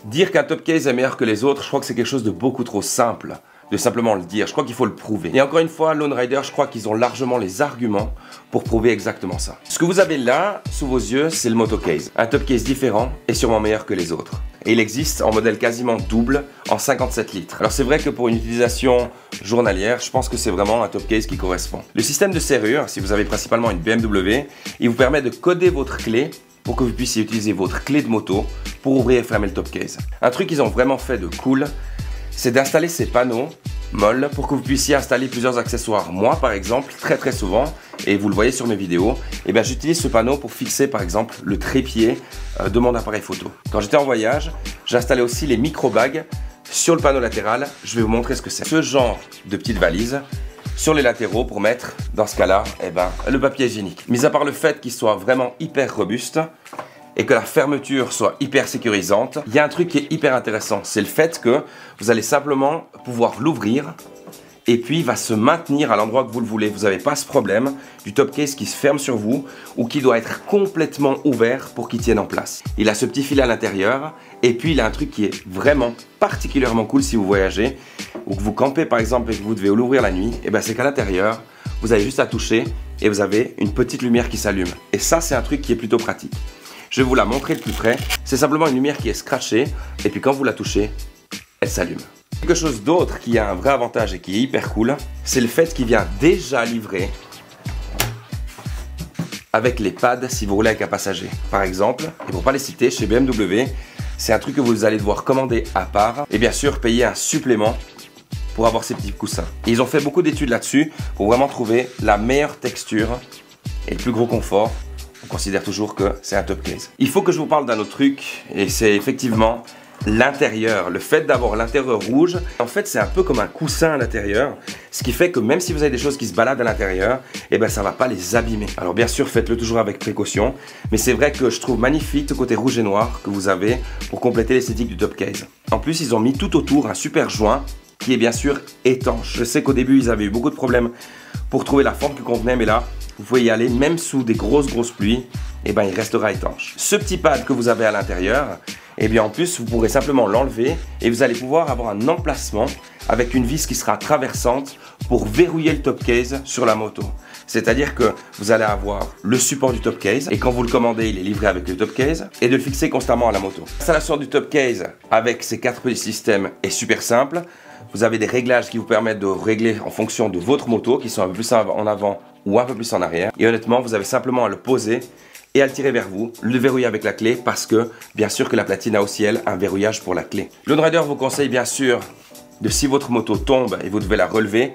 Dire qu'un top case est meilleur que les autres, je crois que c'est quelque chose de beaucoup trop simple de simplement le dire. Je crois qu'il faut le prouver. Et encore une fois, Lone Rider, je crois qu'ils ont largement les arguments pour prouver exactement ça. Ce que vous avez là, sous vos yeux, c'est le Moto Case. Un top case différent et sûrement meilleur que les autres. Et il existe en modèle quasiment double, en 57 litres. Alors c'est vrai que pour une utilisation journalière, je pense que c'est vraiment un top case qui correspond. Le système de serrure, si vous avez principalement une BMW, il vous permet de coder votre clé pour que vous puissiez utiliser votre clé de moto pour ouvrir et fermer le top case. Un truc qu'ils ont vraiment fait de cool, c'est d'installer ces panneaux molles pour que vous puissiez installer plusieurs accessoires. Moi par exemple, très souvent, et vous le voyez sur mes vidéos, j'utilise ce panneau pour fixer par exemple le trépied de mon appareil photo. Quand j'étais en voyage, j'installais aussi les micro-bags sur le panneau latéral. Je vais vous montrer ce que c'est. Ce genre de petite valise sur les latéraux pour mettre, dans ce cas-là, le papier hygiénique. Mis à part le fait qu'il soit vraiment hyper robuste et que la fermeture soit hyper sécurisante, il y a un truc qui est hyper intéressant, c'est le fait que vous allez simplement pouvoir l'ouvrir et puis il va se maintenir à l'endroit que vous le voulez. Vous n'avez pas ce problème du top case qui se ferme sur vous ou qui doit être complètement ouvert pour qu'il tienne en place. Il a ce petit filet à l'intérieur et puis il a un truc qui est vraiment particulièrement cool si vous voyagez ou que vous campez par exemple et que vous devez l'ouvrir la nuit, c'est qu'à l'intérieur, vous avez juste à toucher et vous avez une petite lumière qui s'allume. Et ça, c'est un truc qui est plutôt pratique. Je vais vous la montrer de plus près. C'est simplement une lumière qui est scratchée et puis quand vous la touchez, elle s'allume. Quelque chose d'autre qui a un vrai avantage et qui est hyper cool, c'est le fait qu'il vient déjà livré avec les pads si vous roulez avec un passager. Par exemple, et pour ne pas les citer, chez BMW, c'est un truc que vous allez devoir commander à part et bien sûr payer un supplément pour avoir ces petits coussins. Et ils ont fait beaucoup d'études là-dessus pour vraiment trouver la meilleure texture et le plus gros confort. On considère toujours que c'est un top case. Il faut que je vous parle d'un autre truc et c'est effectivement l'intérieur. Le fait d'avoir l'intérieur rouge, en fait c'est un peu comme un coussin à l'intérieur, ce qui fait que même si vous avez des choses qui se baladent à l'intérieur, ça va pas les abîmer. Alors bien sûr faites-le toujours avec précaution, mais c'est vrai que je trouve magnifique ce côté rouge et noir que vous avez pour compléter l'esthétique du top case. En plus ils ont mis tout autour un super joint qui est bien sûr étanche. Je sais qu'au début ils avaient eu beaucoup de problèmes pour trouver la forme qui convenait, mais là vous pouvez y aller même sous des grosses pluies, il restera étanche. Ce petit pad que vous avez à l'intérieur, en plus vous pourrez simplement l'enlever et vous allez pouvoir avoir un emplacement avec une vis qui sera traversante pour verrouiller le top case sur la moto. C'est-à-dire que vous allez avoir le support du top case et quand vous le commandez, il est livré avec le top case et de le fixer constamment à la moto. L'installation du top case avec ces 4 petits systèmes est super simple. Vous avez des réglages qui vous permettent de régler en fonction de votre moto, qui sont un peu plus en avant ou un peu plus en arrière. Et honnêtement, vous avez simplement à le poser et à le tirer vers vous, le verrouiller avec la clé parce que, bien sûr que la platine a aussi, elle, un verrouillage pour la clé. Lone Rider vous conseille bien sûr de, si votre moto tombe et vous devez la relever,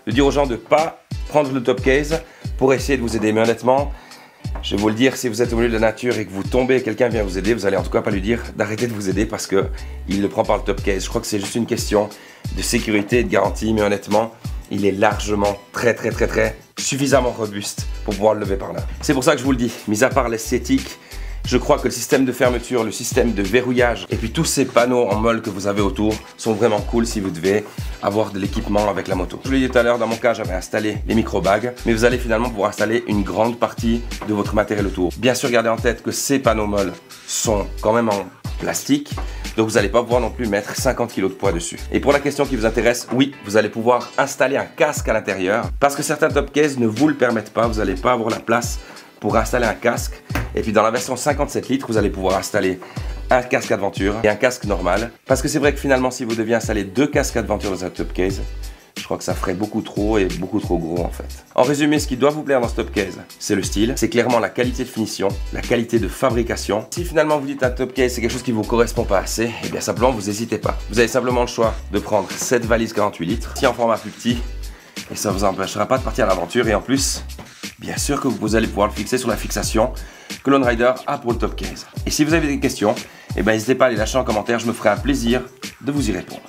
de dire aux gens de ne pas prendre le top case pour essayer de vous aider. Mais honnêtement, je vais vous le dire, si vous êtes au milieu de la nature et que vous tombez et quelqu'un vient vous aider, vous allez en tout cas pas lui dire d'arrêter de vous aider parce qu'il ne prend pas le top case. Je crois que c'est juste une question de sécurité et de garantie, mais honnêtement, il est largement très suffisamment robuste pour pouvoir le lever par là. C'est pour ça que je vous le dis, mis à part l'esthétique, je crois que le système de fermeture, le système de verrouillage et puis tous ces panneaux en molle que vous avez autour sont vraiment cool si vous devez avoir de l'équipement avec la moto. Je vous l'ai dit tout à l'heure, dans mon cas j'avais installé les micro-bags, mais vous allez finalement pouvoir installer une grande partie de votre matériel autour. Bien sûr, gardez en tête que ces panneaux molles sont quand même en plastique, donc vous n'allez pas pouvoir non plus mettre 50 kg de poids dessus. Et pour la question qui vous intéresse, oui, vous allez pouvoir installer un casque à l'intérieur parce que certains top cases ne vous le permettent pas, vous n'allez pas avoir la place pour installer un casque. Et puis dans la version 57 litres, vous allez pouvoir installer un casque Adventure et un casque normal. Parce que c'est vrai que finalement, si vous deviez installer 2 casques Adventure dans un top case, je crois que ça ferait beaucoup trop et beaucoup trop gros en fait. En résumé, ce qui doit vous plaire dans ce top case, c'est le style, c'est clairement la qualité de finition, la qualité de fabrication. Si finalement vous dites un top case c'est quelque chose qui ne vous correspond pas assez, et bien simplement vous n'hésitez pas. Vous avez simplement le choix de prendre cette valise 48 litres, si en format plus petit, et ça ne vous empêchera pas de partir à l'aventure. Et en plus, bien sûr que vous allez pouvoir le fixer sur la fixation que Lone Rider a pour le top case. Et si vous avez des questions, n'hésitez pas à les lâcher en commentaire, je me ferai un plaisir de vous y répondre.